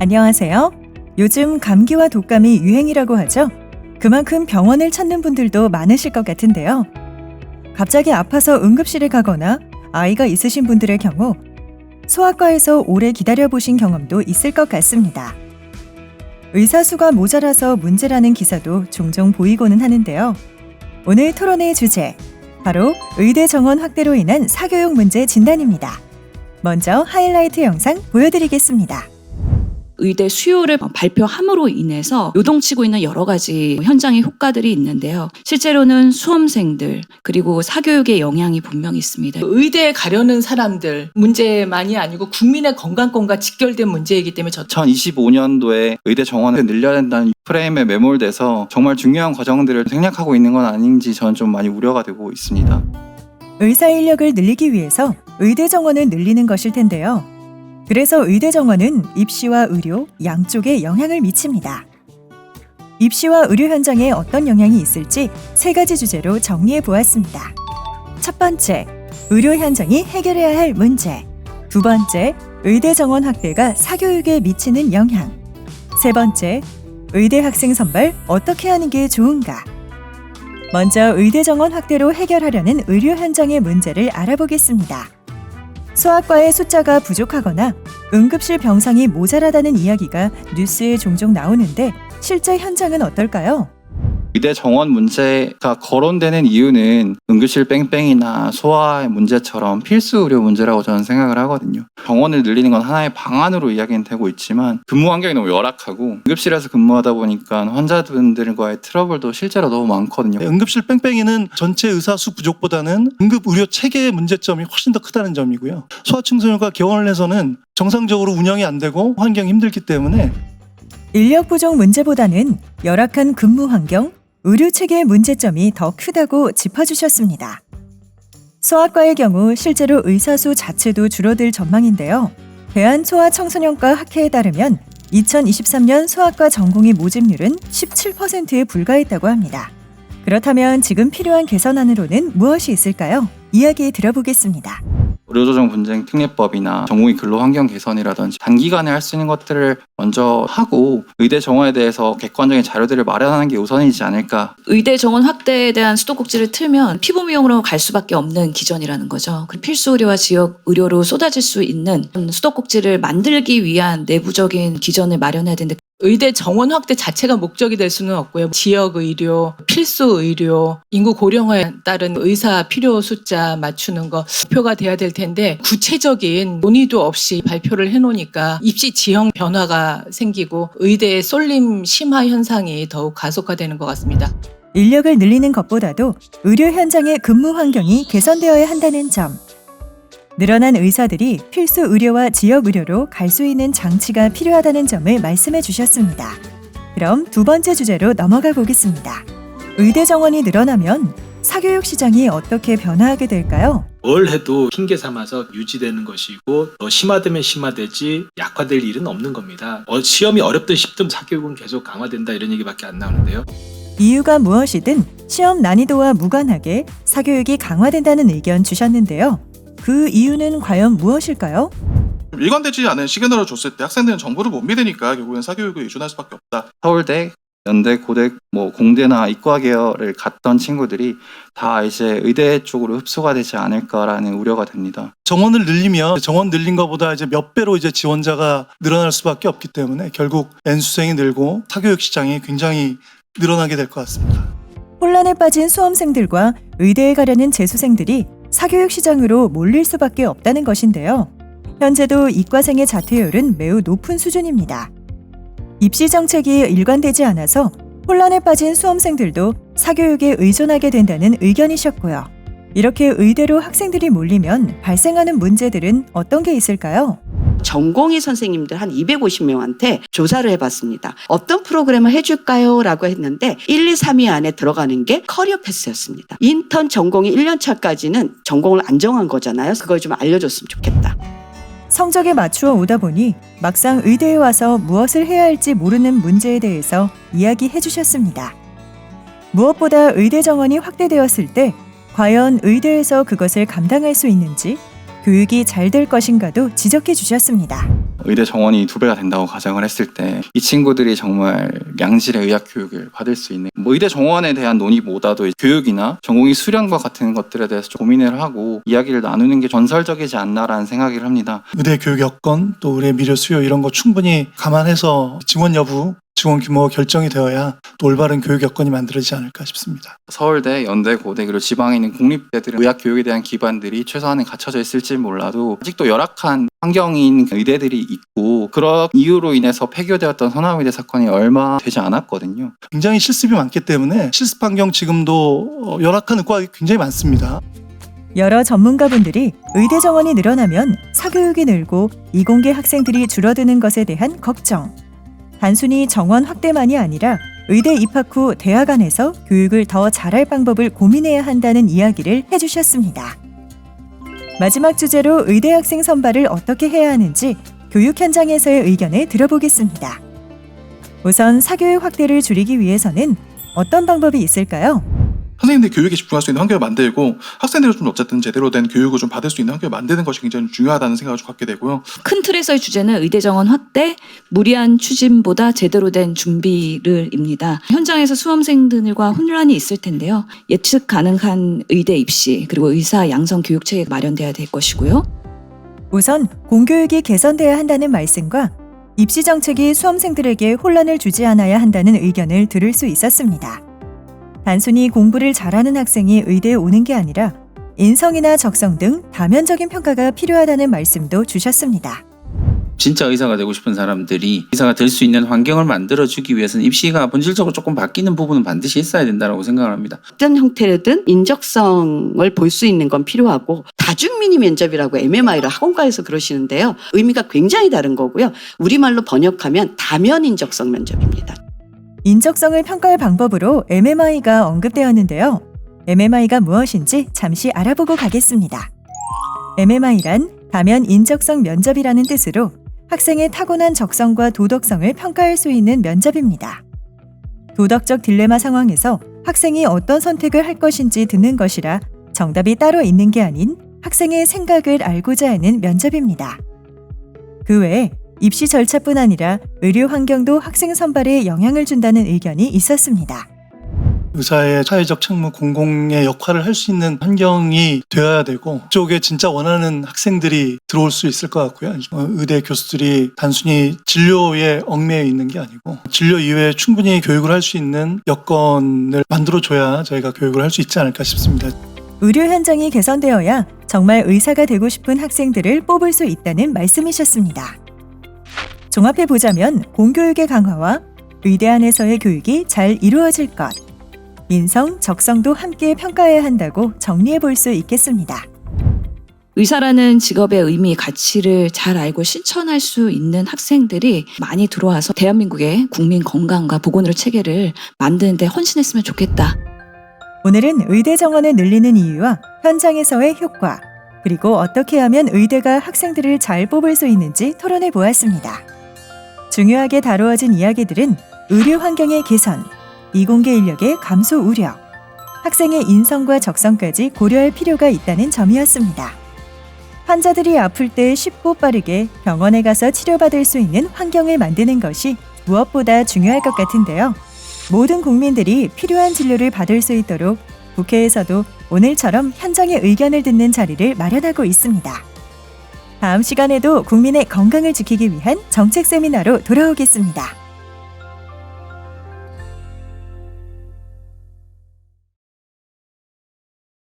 안녕하세요. 요즘 감기와 독감이 유행이라고 하죠. 그만큼 병원을 찾는 분들도 많으실 것 같은데요. 갑자기 아파서 응급실에 가거나 아이가 있으신 분들의 경우 소아과에서 오래 기다려보신 경험도 있을 것 같습니다. 의사 수가 모자라서 문제라는 기사도 종종 보이고는 하는데요. 오늘 토론의 주제, 바로 의대 정원 확대로 인한 사교육 문제 진단입니다. 먼저 하이라이트 영상 보여드리겠습니다. 의대 수요를 발표함으로 인해서 요동치고 있는 여러 가지 현장의 효과들이 있는데요. 실제로는 수험생들 그리고 사교육에 영향이 분명히 있습니다. 의대에 가려는 사람들 문제만이 아니고 국민의 건강권과 직결된 문제이기 때문에 2025년도에 의대 정원을 늘려야 된다는 프레임에 매몰돼서 정말 중요한 과정들을 생략하고 있는 건 아닌지 저는 좀 많이 우려가 되고 있습니다. 의사 인력을 늘리기 위해서 의대 정원을 늘리는 것일 텐데요. 그래서 의대 정원은 입시와 의료 양쪽에 영향을 미칩니다. 입시와 의료 현장에 어떤 영향이 있을지 세 가지 주제로 정리해 보았습니다. 첫 번째, 의료 현장이 해결해야 할 문제. 두 번째, 의대 정원 확대가 사교육에 미치는 영향. 세 번째, 의대 학생 선발 어떻게 하는 게 좋은가? 먼저 의대 정원 확대로 해결하려는 의료 현장의 문제를 알아보겠습니다. 소아과의 숫자가 부족하거나 응급실 병상이 모자라다는 이야기가 뉴스에 종종 나오는데 실제 현장은 어떨까요? 의대 정원 문제가 거론되는 이유는 응급실 뺑뺑이나 소아 문제처럼 필수 의료 문제라고 저는 생각을 하거든요. 정원을 늘리는 건 하나의 방안으로 이야기는 되고 있지만 근무 환경이 너무 열악하고 응급실에서 근무하다 보니까 환자분들과의 트러블도 실제로 너무 많거든요. 응급실 뺑뺑이는 전체 의사 수 부족보다는 응급 의료 체계의 문제점이 훨씬 더 크다는 점이고요. 소아청소년과 개원을해서는 정상적으로 운영이 안 되고 환경이 힘들기 때문에 인력 부족 문제보다는 열악한 근무 환경, 의료 체계의 문제점이 더 크다고 짚어주셨습니다. 소아과의 경우 실제로 의사 수 자체도 줄어들 전망인데요. 대한소아청소년과 학회에 따르면 2023년 소아과 전공의 모집률은 17%에 불과했다고 합니다. 그렇다면 지금 필요한 개선안으로는 무엇이 있을까요? 이야기 들어보겠습니다. 의료조정 분쟁 특례법이나 전공의 근로 환경 개선이라든지 단기간에 할 수 있는 것들을 먼저 하고 의대 정원에 대해서 객관적인 자료들을 마련하는 게 우선이지 않을까. 의대 정원 확대에 대한 수도꼭지를 틀면 피부 미용으로 갈 수밖에 없는 기전이라는 거죠. 필수 의료와 지역 의료로 쏟아질 수 있는 수도꼭지를 만들기 위한 내부적인 기전을 마련해야 되는데 의대 정원 확대 자체가 목적이 될 수는 없고요. 지역 의료, 필수 의료, 인구 고령화에 따른 의사 필요 숫자 맞추는 거 목표가 돼야 될 텐데 구체적인 논의도 없이 발표를 해놓으니까 입시 지형 변화가 생기고 의대의 쏠림 심화 현상이 더욱 가속화되는 것 같습니다. 인력을 늘리는 것보다도 의료 현장의 근무 환경이 개선되어야 한다는 점. 늘어난 의사들이 필수 의료와 지역 의료로 갈 수 있는 장치가 필요하다는 점을 말씀해 주셨습니다. 그럼 두 번째 주제로 넘어가 보겠습니다. 의대 정원이 늘어나면 사교육 시장이 어떻게 변화하게 될까요? 뭘 해도 핑계 삼아서 유지되는 것이고 더 심화되면 심화되지 약화될 일은 없는 겁니다. 시험이 어렵든 쉽든 사교육은 계속 강화된다 이런 얘기밖에 안 나오는데요. 이유가 무엇이든 시험 난이도와 무관하게 사교육이 강화된다는 의견 주셨는데요. 그 이유는 과연 무엇일까요? 일관되지 않은 시그널을 줬을 때 학생들은 정보를 못 믿으니까 결국엔 사교육을 의존할 수밖에 없다. 서울대, 연대, 고대, 공대나 이과 계열을 갔던 친구들이 다 이제 의대 쪽으로 흡수가 되지 않을까라는 우려가 됩니다. 정원을 늘리면 정원 늘린 것보다 이제 몇 배로 이제 지원자가 늘어날 수밖에 없기 때문에 결국 N수생이 늘고 사교육 시장이 굉장히 늘어나게 될 것 같습니다. 혼란에 빠진 수험생들과 의대에 가려는 재수생들이 사교육 시장으로 몰릴 수밖에 없다는 것인데요. 현재도 이과생의 자퇴율은 매우 높은 수준입니다. 입시 정책이 일관되지 않아서 혼란에 빠진 수험생들도 사교육에 의존하게 된다는 의견이셨고요. 이렇게 의대로 학생들이 몰리면 발생하는 문제들은 어떤 게 있을까요? 전공의 선생님들 한 250명한테 조사를 해봤습니다. 어떤 프로그램을 해줄까요? 라고 했는데 1, 2, 3위 안에 들어가는 게 커리어 패스였습니다. 인턴 전공이 1년차까지는 전공을 안 정한 거잖아요. 그걸 좀 알려줬으면 좋겠다. 성적에 맞추어 오다 보니 막상 의대에 와서 무엇을 해야 할지 모르는 문제에 대해서 이야기해 주셨습니다. 무엇보다 의대 정원이 확대되었을 때 과연 의대에서 그것을 감당할 수 있는지, 교육이 잘 될 것인가도 지적해 주셨습니다. 의대 정원이 2배가 된다고 가정을 했을 때 이 친구들이 정말 양질의 의학 교육을 받을 수 있는 의대 정원에 대한 논의보다도 교육이나 전공의 수련과 같은 것들에 대해서 좀 고민을 하고 이야기를 나누는 게 전설적이지 않나라는 생각을 합니다. 의대 교육 여건 또 의대 미료 수요 이런 거 충분히 감안해서 지원 여부 지원 규모가 결정이 되어야 또 올바른 교육 여건이 만들어지지 않을까 싶습니다. 서울대, 연대, 고대 그리고 지방에 있는 공립대들은 의학 교육에 대한 기반들이 최소한은 갖춰져 있을지 몰라도 아직도 열악한 환경인 의대들이 있고 그런 이유로 인해서 폐교되었던 서남의대 사건이 얼마 되지 않았거든요. 굉장히 실습이 많기 때문에 실습 환경 지금도 열악한 의과가 굉장히 많습니다. 여러 전문가분들이 의대 정원이 늘어나면 사교육이 늘고 이공계 학생들이 줄어드는 것에 대한 걱정, 단순히 정원 확대만이 아니라 의대 입학 후 대학 안에서 교육을 더 잘할 방법을 고민해야 한다는 이야기를 해주셨습니다. 마지막 주제로 의대 학생 선발을 어떻게 해야 하는지 교육 현장에서의 의견을 들어보겠습니다. 우선 사교육 확대를 줄이기 위해서는 어떤 방법이 있을까요? 선생님들 교육에 집중할 수 있는 환경을 만들고 학생들은 좀 어쨌든 제대로 된 교육을 좀 받을 수 있는 환경을 만드는 것이 굉장히 중요하다는 생각을 좀 갖게 되고요. 큰 틀에서의 주제는 의대 정원 확대, 무리한 추진보다 제대로 된 준비를입니다. 현장에서 수험생들과 혼란이 있을 텐데요. 예측 가능한 의대 입시 그리고 의사 양성 교육 체계가 마련돼야 될 것이고요. 우선 공교육이 개선돼야 한다는 말씀과 입시 정책이 수험생들에게 혼란을 주지 않아야 한다는 의견을 들을 수 있었습니다. 단순히 공부를 잘하는 학생이 의대에 오는 게 아니라 인성이나 적성 등 다면적인 평가가 필요하다는 말씀도 주셨습니다. 진짜 의사가 되고 싶은 사람들이 의사가 될 수 있는 환경을 만들어주기 위해서는 입시가 본질적으로 조금 바뀌는 부분은 반드시 있어야 된다고 생각을 합니다. 어떤 형태든 인적성을 볼 수 있는 건 필요하고 다중미니 면접이라고 MMI를 학원가에서 그러시는데요. 의미가 굉장히 다른 거고요. 우리말로 번역하면 다면 인적성 면접입니다. 인적성을 평가할 방법으로 MMI가 언급되었는데요. MMI가 무엇인지 잠시 알아보고 가겠습니다. MMI란 다면 인적성 면접이라는 뜻으로 학생의 타고난 적성과 도덕성을 평가할 수 있는 면접입니다. 도덕적 딜레마 상황에서 학생이 어떤 선택을 할 것인지 듣는 것이라 정답이 따로 있는 게 아닌 학생의 생각을 알고자 하는 면접입니다. 그 외에 입시 절차뿐 아니라 의료 환경도 학생 선발에 영향을 준다는 의견이 있었습니다. 의사의 사회적 책무 공공의 역할을 할 수 있는 환경이 되어야 되고 그쪽에 진짜 원하는 학생들이 들어올 수 있을 것 같고요. 의대 교수들이 단순히 진료에 얽매여 있는 게 아니고 진료 이외에 충분히 교육을 할 수 있는 여건을 만들어줘야 저희가 교육을 할 수 있지 않을까 싶습니다. 의료 현장이 개선되어야 정말 의사가 되고 싶은 학생들을 뽑을 수 있다는 말씀이셨습니다. 종합해보자면 공교육의 강화와 의대 안에서의 교육이 잘 이루어질 것, 인성, 적성도 함께 평가해야 한다고 정리해볼 수 있겠습니다. 의사라는 직업의 의미, 가치를 잘 알고 실천할 수 있는 학생들이 많이 들어와서 대한민국의 국민 건강과 보건의료 체계를 만드는 데 헌신했으면 좋겠다. 오늘은 의대 정원을 늘리는 이유와 현장에서의 효과, 그리고 어떻게 하면 의대가 학생들을 잘 뽑을 수 있는지 토론해 보았습니다. 중요하게 다루어진 이야기들은 의료 환경의 개선, 이공계 인력의 감소 우려, 학생의 인성과 적성까지 고려할 필요가 있다는 점이었습니다. 환자들이 아플 때 쉽고 빠르게 병원에 가서 치료받을 수 있는 환경을 만드는 것이 무엇보다 중요할 것 같은데요. 모든 국민들이 필요한 진료를 받을 수 있도록 국회에서도 오늘처럼 현장의 의견을 듣는 자리를 마련하고 있습니다. 다음 시간에도 국민의 건강을 지키기 위한 정책 세미나로 돌아오겠습니다.